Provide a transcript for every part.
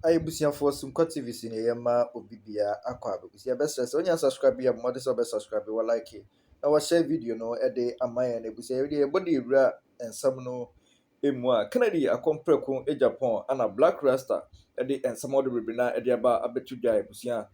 I busia for some TV in Yama Obibia Aqua. Busia best as only subscribe your mother's or best subscribe or like it. I was share video no a day a my and Busia body rare and some no emwa. Kennedy a compreko Agyapong and a Black Rasta a day and some other ribina at the aba a betu jai Busia.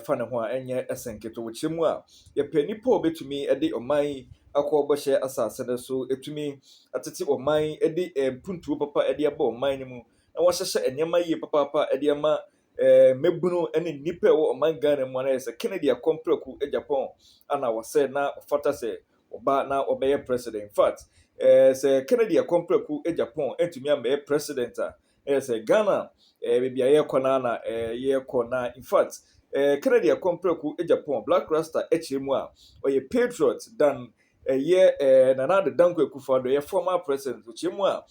Fan ho enye esenketo wo a ye pani po betumi de oman akọ bọhye asase ne so etumi atete oman de puntuo papa de aba oman ne mu na wɔhyehyɛ enema yie papa de ama mebunu ne nipa wo oman Ghana mu na yɛsɛ Kennedy akompreku Agyapong ana wɔsɛ na ɔfata sɛ ɔba na ɔbɛyɛ president. In fact sɛ Kennedy akompreku Agyapong etumi amɛyɛ president a yɛsɛ Ghana baabi a yɛkɔ na yɛkɔ na in fact Kennedy akompreku Agyapong Black Rasta echimu a oye patriot than Nana the Danko Akufo-Addo ye former president echimu a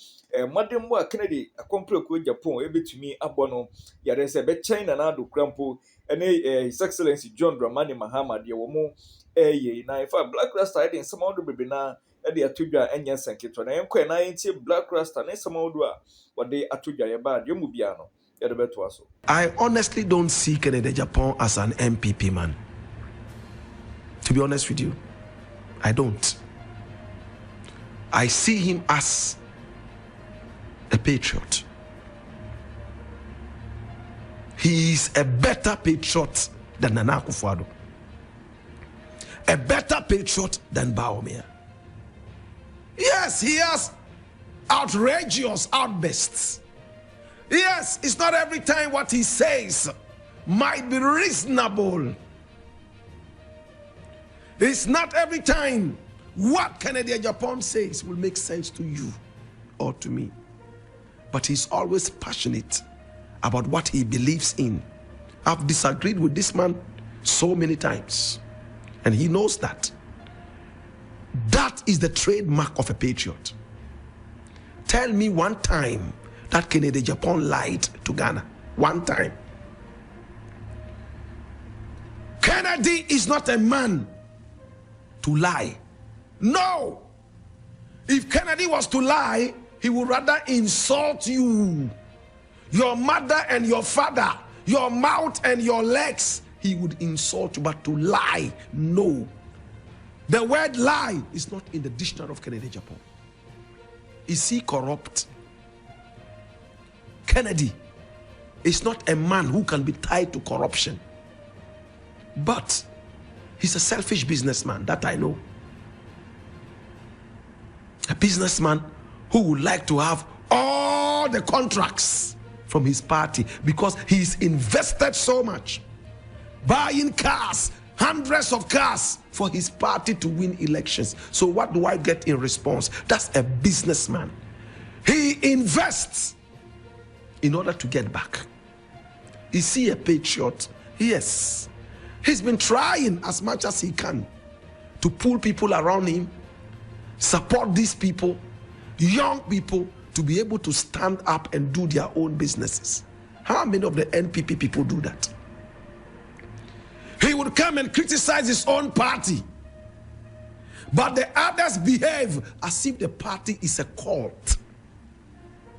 madem a Kennedy akompreku Agyapong ebetumi abono yare se be China na do krampo ene His Excellency John Dramani Mahama de wo mo na in fact Black Rasta dey some do bebe na de atodwa enya sanketo na enko na yentie Black Rasta na some do a wode atodwa ye ba de mu bia no. I honestly don't see Kennedy Agyapong as an NPP man. To be honest with you, I don't. I see him as a patriot. He is a better patriot than Nana Akufo-Addo. A better patriot than Bawumia. Yes, he has outrageous outbursts. Yes, it's not every time what he says might be reasonable. It's not every time what Kennedy Agyapong says will make sense to you or to me. But he's always passionate about what he believes in. I've disagreed with this man so many times, and he knows that. That is the trademark of a patriot. Tell me one time that Kennedy Agyapong lied to Ghana. One time. Kennedy is not a man to lie. No. If Kennedy was to lie, he would rather insult you, your mother and your father, your mouth and your legs. He would insult you, but to lie, no. The word lie is not in the dictionary of Kennedy Agyapong. Is he corrupt? Kennedy is not a man who can be tied to corruption. But he's a selfish businessman, that I know. A businessman who would like to have all the contracts from his party because he's invested so much. Buying cars, hundreds of cars for his party to win elections. So what do I get in response? That's a businessman. He invests in order to get back. Is he a patriot? Yes. He's been trying as much as he can to pull people around him, support these people, young people, to be able to stand up and do their own businesses. How many of the NPP people do that? He would come and criticize his own party, but the others behave as if the party is a cult.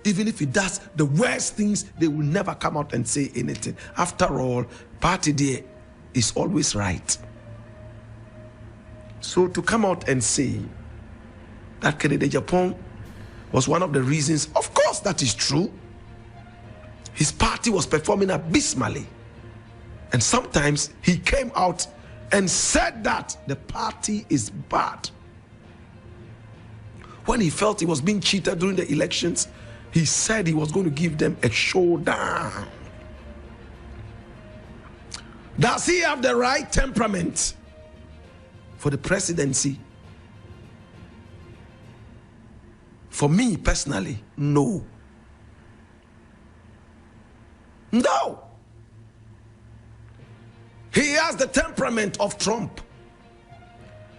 Even if he does the worst things, they will never come out and say anything. After all, party there is always right. So to come out and say that Kennedy Agyapong was one of the reasons, of course that is true. His party was performing abysmally. And sometimes he came out and said that the party is bad. When he felt he was being cheated during the elections, he said he was going to give them a showdown. Does he have the right temperament for the presidency? For me personally, no. No. He has the temperament of Trump.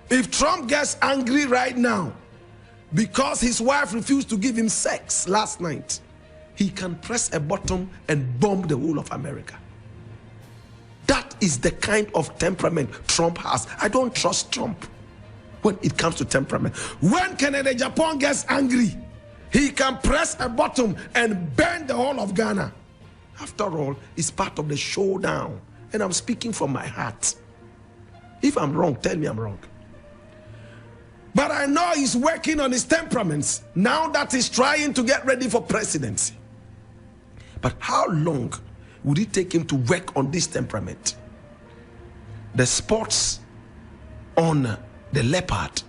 If Trump gets angry right now because his wife refused to give him sex last night, he can press a button and bomb the whole of America. That is the kind of temperament Trump has. I don't trust Trump when it comes to temperament. When Kennedy Agyapong gets angry, he can press a button and burn the whole of Ghana. After all, it's part of the showdown. And I'm speaking from my heart. If I'm wrong, tell me I'm wrong. But I know he's working on his temperaments now that he's trying to get ready for presidency. But how long would it take him to work on this temperament? The spots on the leopard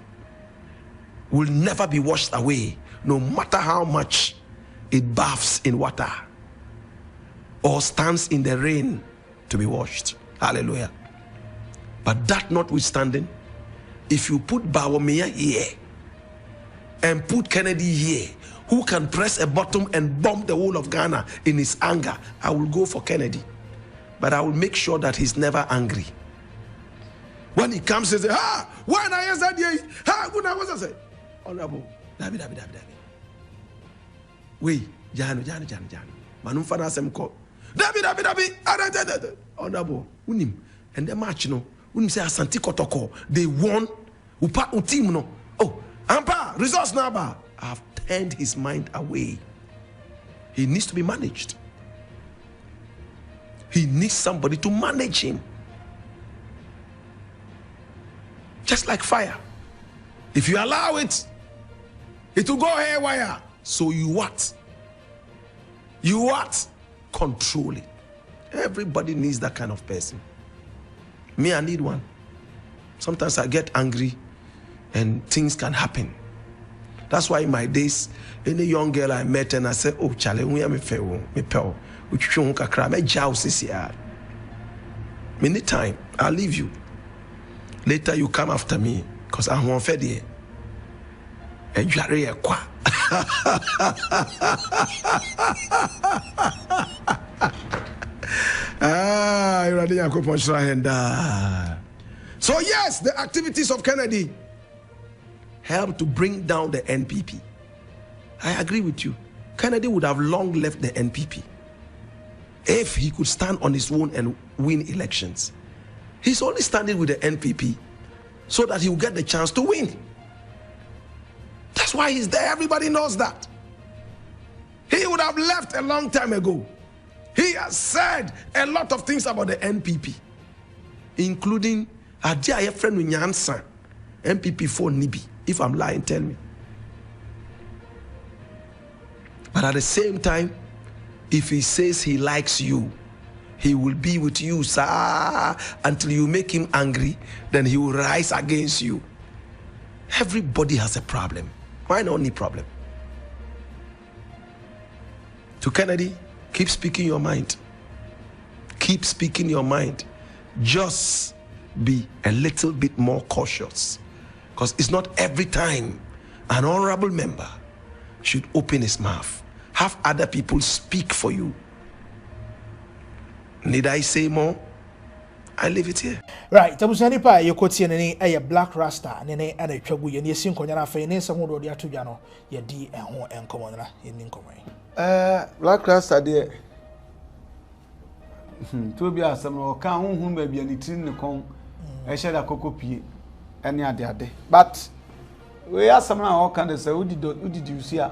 will never be washed away, no matter how much it baths in water or stands in the rain to be washed. Hallelujah. But that notwithstanding, if you put Bawumia here and put Kennedy here, who can press a button and bomb the whole of Ghana in his anger, I will go for Kennedy. But I will make sure that he's never angry. When he comes and says, when I said, when I was I say, Honorable, David. Wait, Janu. Manum Fana Semko. David. Honorable, Unim. And the match, Unim say Asanti Kotoko. They won. Upa Utim, no. Oh, Ampa, results now. I've turned his mind away. He needs to be managed. He needs somebody to manage him. Just like fire. If you allow it, it will go haywire. So you what? Control it. Everybody needs that kind of person. Me, I need one. Sometimes I get angry and things can happen. That's why in my days, any young girl I met and I said, oh, Charlie, we are me pel. Many time, I'll leave you. Later you come after me because I won't fed you. And you are a qua. So yes, the activities of Kennedy helped to bring down the NPP. I agree with you. Kennedy would have long left the NPP if he could stand on his own and win elections. He's only standing with the NPP so that he will get the chance to win. That's why he's there. Everybody knows that. He would have left a long time ago. He has said a lot of things about the NPP, including Addo friend Nyansa, NPP for Nibi. If I'm lying, tell me. But at the same time, if he says he likes you, he will be with you, sir, until you make him angry, then he will rise against you. Everybody has a problem. Mine only problem. To Kennedy, keep speaking your mind. Keep speaking your mind. Just be a little bit more cautious. Because it's not every time an honorable member should open his mouth. Have other people speak for you. Need I say more? I leave it here. Right, tabusani pa yokoti nene eye Blakk Rasta nene ana twagu ye ne sinkonya na fe ne nsamo do de atodwa no ye di enho enkomo na ye ni nkomo. Blakk Rasta de to bi asem no ka honhum ba bia ni tin ne kon e sheda kokopie ene ade but we asem na o kan de say udidi usi a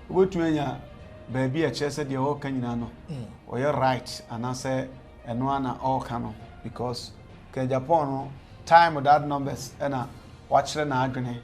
obotu anya ba bia chese de o kan nyina no o ye right anase eno ana o kan no because Agyapong no time that numbers and watch na adwene